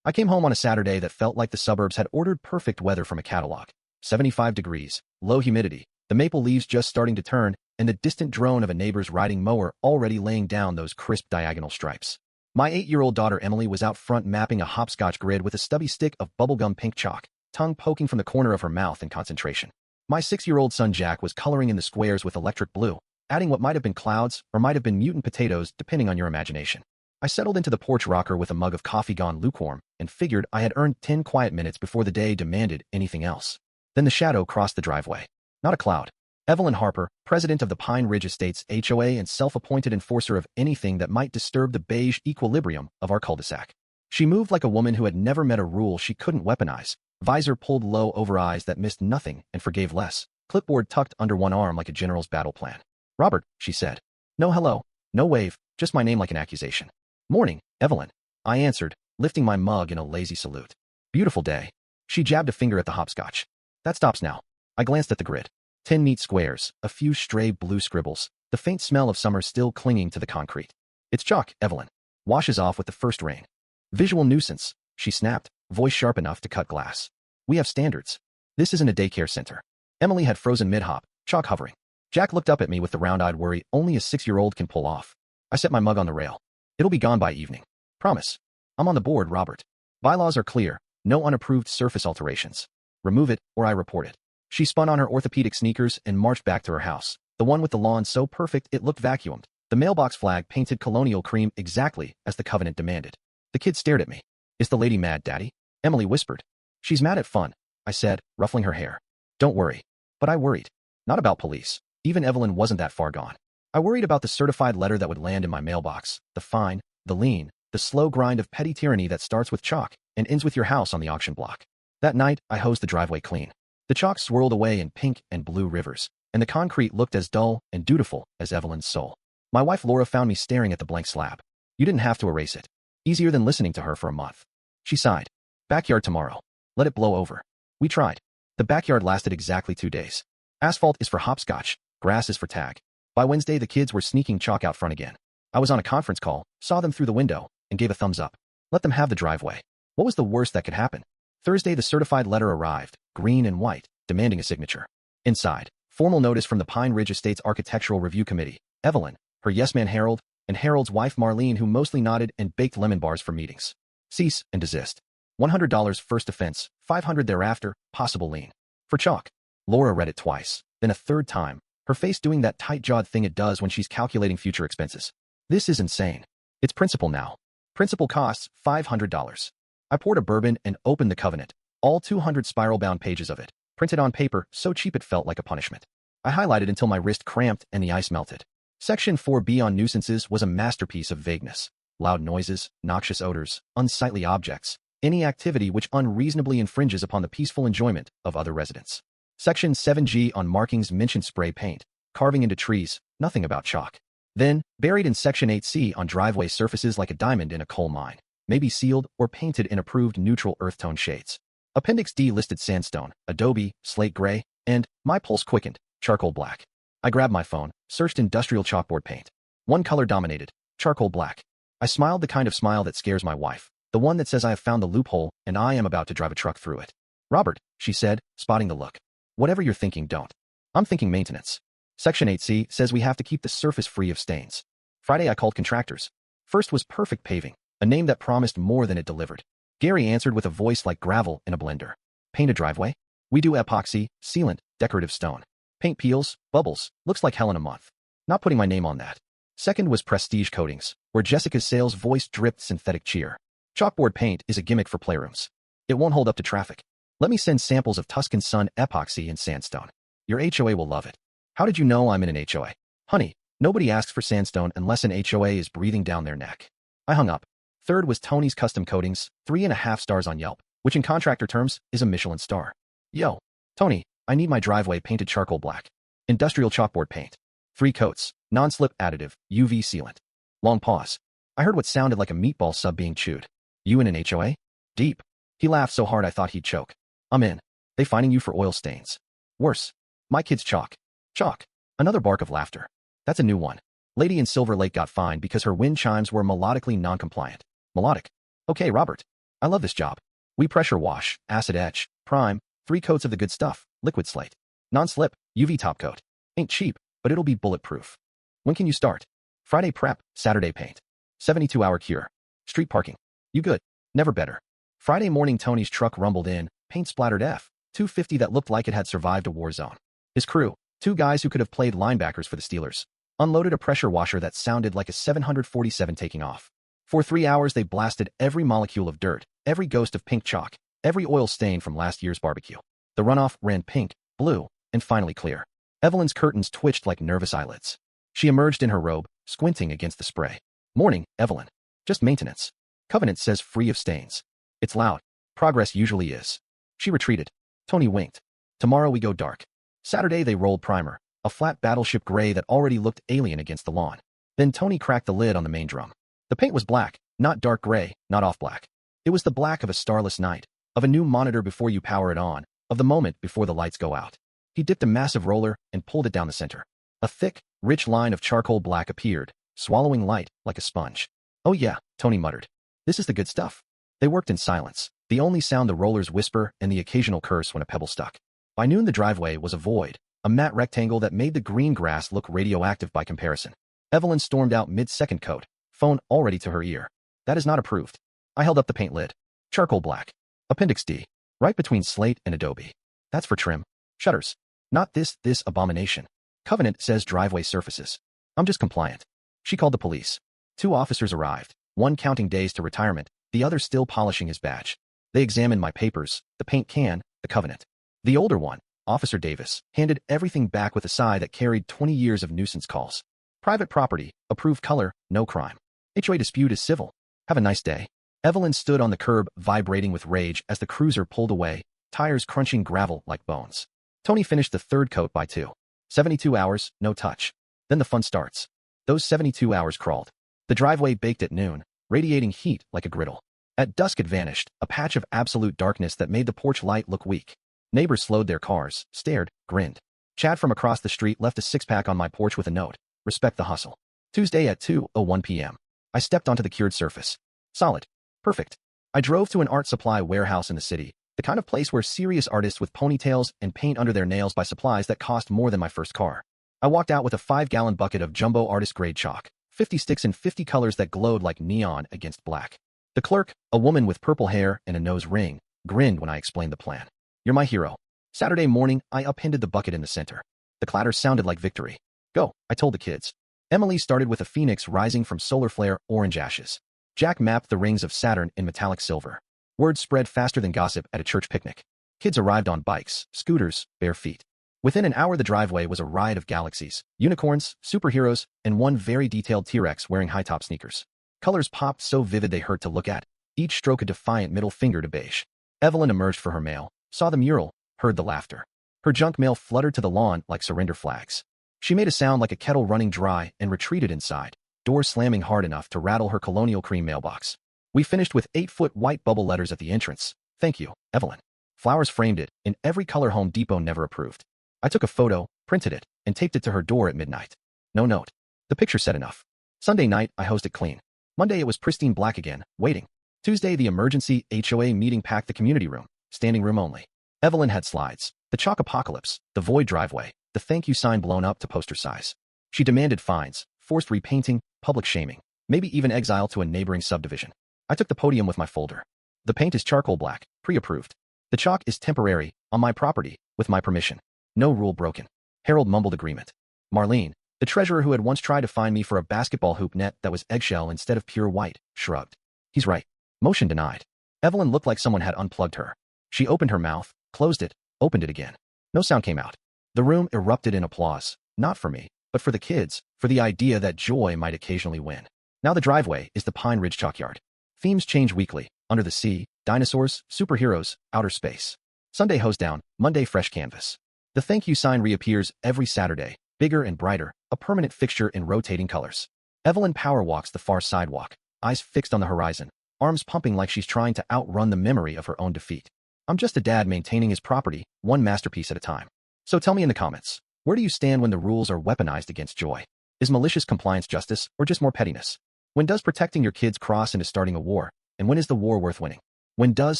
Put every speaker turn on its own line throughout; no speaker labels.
I came home on a Saturday that felt like the suburbs had ordered perfect weather from a catalog. 75 degrees, low humidity, the maple leaves just starting to turn, and the distant drone of a neighbor's riding mower already laying down those crisp diagonal stripes. My 8-year-old daughter Emily was out front mapping a hopscotch grid with a stubby stick of bubblegum pink chalk, tongue poking from the corner of her mouth in concentration. My 6-year-old son Jack was coloring in the squares with electric blue, adding what might have been clouds or might have been mutant potatoes depending on your imagination. I settled into the porch rocker with a mug of coffee gone lukewarm and figured I had earned 10 quiet minutes before the day demanded anything else. Then the shadow crossed the driveway. Not a cloud. Evelyn Harper, president of the Pine Ridge Estates HOA and self-appointed enforcer of anything that might disturb the beige equilibrium of our cul-de-sac. She moved like a woman who had never met a rule she couldn't weaponize, visor pulled low over eyes that missed nothing and forgave less, clipboard tucked under one arm like a general's battle plan. "Robert," she said. No hello, no wave, just my name like an accusation. "Morning, Evelyn," I answered, lifting my mug in a lazy salute. "Beautiful day." She jabbed a finger at the hopscotch. "That stops now." I glanced at the grid. 10 neat squares, a few stray blue scribbles, the faint smell of summer still clinging to the concrete. "It's chalk, Evelyn. Washes off with the first rain." "Visual nuisance," she snapped, voice sharp enough to cut glass. "We have standards. This isn't a daycare center." Emily had frozen mid-hop, chalk hovering. Jack looked up at me with the round-eyed worry only a 6-year-old can pull off. I set my mug on the rail. "It'll be gone by evening. Promise." "I'm on the board, Robert. Bylaws are clear. No unapproved surface alterations. Remove it, or I report it." She spun on her orthopedic sneakers and marched back to her house, the one with the lawn so perfect it looked vacuumed, the mailbox flag painted colonial cream exactly as the covenant demanded. The kids stared at me. "Is the lady mad, Daddy?" Emily whispered. "She's mad at fun," I said, ruffling her hair. "Don't worry." But I worried. Not about police. Even Evelyn wasn't that far gone. I worried about the certified letter that would land in my mailbox, the fine, the lien, the slow grind of petty tyranny that starts with chalk and ends with your house on the auction block. That night, I hosed the driveway clean. The chalk swirled away in pink and blue rivers, and the concrete looked as dull and dutiful as Evelyn's soul. My wife Laura found me staring at the blank slab. "You didn't have to erase it. Easier than listening to her for a month." She sighed. "Backyard tomorrow. Let it blow over." We tried. The backyard lasted exactly 2 days. Asphalt is for hopscotch, grass is for tag. By Wednesday, the kids were sneaking chalk out front again. I was on a conference call, saw them through the window, and gave a thumbs up. Let them have the driveway. What was the worst that could happen? Thursday, the certified letter arrived, green and white, demanding a signature. Inside, formal notice from the Pine Ridge Estates Architectural Review Committee, Evelyn, her yes-man Harold, and Harold's wife Marlene, who mostly nodded and baked lemon bars for meetings. Cease and desist. $100 first offense, $500 thereafter, possible lien. For chalk. Laura read it twice, then a third time, her face doing that tight-jawed thing it does when she's calculating future expenses. This is insane. It's principal now. Principal costs $500. I poured a bourbon and opened the covenant, all 200 spiral-bound pages of it, printed on paper so cheap it felt like a punishment. I highlighted until my wrist cramped and the ice melted. Section 4B on nuisances was a masterpiece of vagueness. Loud noises, noxious odors, unsightly objects, any activity which unreasonably infringes upon the peaceful enjoyment of other residents. Section 7G on markings mentioned spray paint, carving into trees, nothing about chalk. Then, buried in Section 8C on driveway surfaces like a diamond in a coal mine, maybe sealed or painted in approved neutral earth tone shades. Appendix D listed sandstone, adobe, slate gray, and, my pulse quickened, charcoal black. I grabbed my phone, searched industrial chalkboard paint. One color dominated, charcoal black. I smiled the kind of smile that scares my wife, the one that says I have found the loophole and I am about to drive a truck through it. "Robert," she said, spotting the look. "Whatever you're thinking, don't." "I'm thinking maintenance. Section 8C says we have to keep the surface free of stains." Friday I called contractors. First was Perfect Paving, a name that promised more than it delivered. Gary answered with a voice like gravel in a blender. "Paint a driveway? We do epoxy, sealant, decorative stone. Paint peels, bubbles, looks like hell in a month. Not putting my name on that." Second was Prestige Coatings, where Jessica's sales voice dripped synthetic cheer. "Chalkboard paint is a gimmick for playrooms. It won't hold up to traffic. Let me send samples of Tuscan Sun epoxy and sandstone. Your HOA will love it." "How did you know I'm in an HOA?" "Honey, nobody asks for sandstone unless an HOA is breathing down their neck." I hung up. Third was Tony's Custom Coatings, 3.5 stars on Yelp, which in contractor terms is a Michelin star. "Yo, Tony, I need my driveway painted charcoal black. Industrial chalkboard paint. 3 coats, non-slip additive, UV sealant." Long pause. I heard what sounded like a meatball sub being chewed. "You in an HOA? Deep." He laughed so hard I thought he'd choke. "I'm in. They fining you for oil stains. Worse. My kid's chalk." "Chalk." Another bark of laughter. "That's a new one. Lady in Silver Lake got fined because her wind chimes were melodically non-compliant." "Melodic. Okay, Robert. I love this job. We pressure wash, acid etch, prime, 3 coats of the good stuff, liquid slate. Non-slip, UV top coat. Ain't cheap, but it'll be bulletproof. When can you start? Friday prep, Saturday paint. 72-hour cure. Street parking. You good? Never better. Friday morning Tony's truck rumbled in, paint splattered F-250 that looked like it had survived a war zone. His crew, 2 guys who could have played linebackers for the Steelers, unloaded a pressure washer that sounded like a 747 taking off. For 3 hours they blasted every molecule of dirt, every ghost of pink chalk, every oil stain from last year's barbecue. The runoff ran pink, blue, and finally clear. Evelyn's curtains twitched like nervous eyelids. She emerged in her robe, squinting against the spray. Morning, Evelyn. Just maintenance. Covenant says free of stains. It's loud. Progress usually is. She retreated. Tony winked. Tomorrow we go dark. Saturday they rolled primer, a flat battleship gray that already looked alien against the lawn. Then Tony cracked the lid on the main drum. The paint was black, not dark gray, not off black. It was the black of a starless night, of a new monitor before you power it on, of the moment before the lights go out. He dipped a massive roller and pulled it down the center. A thick, rich line of charcoal black appeared, swallowing light like a sponge. Oh yeah, Tony muttered. This is the good stuff. They worked in silence, the only sound the rollers whisper and the occasional curse when a pebble stuck. By noon the driveway was a void, a matte rectangle that made the green grass look radioactive by comparison. Evelyn stormed out mid-second coat, phone already to her ear. That is not approved. I held up the paint lid. Charcoal black. Appendix D. Right between slate and adobe. That's for trim. Shutters. Not this abomination. Covenant says driveway surfaces. I'm just compliant. She called the police. 2 officers arrived, one counting days to retirement, the other still polishing his badge. They examined my papers, the paint can, the covenant. The older one, Officer Davis, handed everything back with a sigh that carried 20 years of nuisance calls. Private property, approved color, no crime. HOA dispute is civil. Have a nice day. Evelyn stood on the curb, vibrating with rage as the cruiser pulled away, tires crunching gravel like bones. Tony finished the 3rd coat by 2. 72 hours, no touch. Then the fun starts. Those 72 hours crawled. The driveway baked at noon, radiating heat like a griddle. At dusk it vanished, a patch of absolute darkness that made the porch light look weak. Neighbors slowed their cars, stared, grinned. Chad from across the street left a 6-pack on my porch with a note. Respect the hustle. Tuesday at 2:01 p.m. I stepped onto the cured surface. Solid. Perfect. I drove to an art supply warehouse in the city, the kind of place where serious artists with ponytails and paint under their nails buy supplies that cost more than my first car. I walked out with a 5-gallon bucket of jumbo artist-grade chalk, 50 sticks in 50 colors that glowed like neon against black. The clerk, a woman with purple hair and a nose ring, grinned when I explained the plan. You're my hero. Saturday morning, I upended the bucket in the center. The clatter sounded like victory. Go, I told the kids. Emily started with a phoenix rising from solar flare orange ashes. Jack mapped the rings of Saturn in metallic silver. Word spread faster than gossip at a church picnic. Kids arrived on bikes, scooters, bare feet. Within an hour the driveway was a riot of galaxies, unicorns, superheroes, and one very detailed T-Rex wearing high-top sneakers. Colors popped so vivid they hurt to look at, each stroke a defiant middle finger to beige. Evelyn emerged for her mail, saw the mural, heard the laughter. Her junk mail fluttered to the lawn like surrender flags. She made a sound like a kettle running dry and retreated inside, door slamming hard enough to rattle her colonial cream mailbox. We finished with 8-foot white bubble letters at the entrance. Thank you, Evelyn. Flowers framed it, in every color Home Depot never approved. I took a photo, printed it, and taped it to her door at midnight. No note. The picture said enough. Sunday night, I hosed it clean. Monday it was pristine black again, waiting. Tuesday the emergency HOA meeting packed the community room, standing room only. Evelyn had slides, the chalk apocalypse, the void driveway, the thank you sign blown up to poster size. She demanded fines, forced repainting, public shaming, maybe even exile to a neighboring subdivision. I took the podium with my folder. The paint is charcoal black, pre-approved. The chalk is temporary, on my property, with my permission. No rule broken. Harold mumbled agreement. Marlene, the treasurer who had once tried to fine me for a basketball hoop net that was eggshell instead of pure white, shrugged. He's right. Motion denied. Evelyn looked like someone had unplugged her. She opened her mouth, closed it, opened it again. No sound came out. The room erupted in applause, not for me, but for the kids, for the idea that joy might occasionally win. Now the driveway is the Pine Ridge Chalkyard. Themes change weekly. Under the sea, dinosaurs, superheroes, outer space. Sunday hose down, Monday fresh canvas. The thank you sign reappears every Saturday, bigger and brighter, a permanent fixture in rotating colors. Evelyn power walks the far sidewalk, eyes fixed on the horizon, arms pumping like she's trying to outrun the memory of her own defeat. I'm just a dad maintaining his property, one masterpiece at a time. So tell me in the comments, where do you stand when the rules are weaponized against joy? Is malicious compliance justice, or just more pettiness? When does protecting your kids cross into starting a war, and when is the war worth winning? When does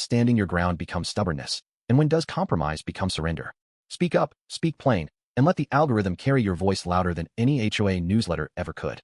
standing your ground become stubbornness? And when does compromise become surrender? Speak up, speak plain, and let the algorithm carry your voice louder than any HOA newsletter ever could.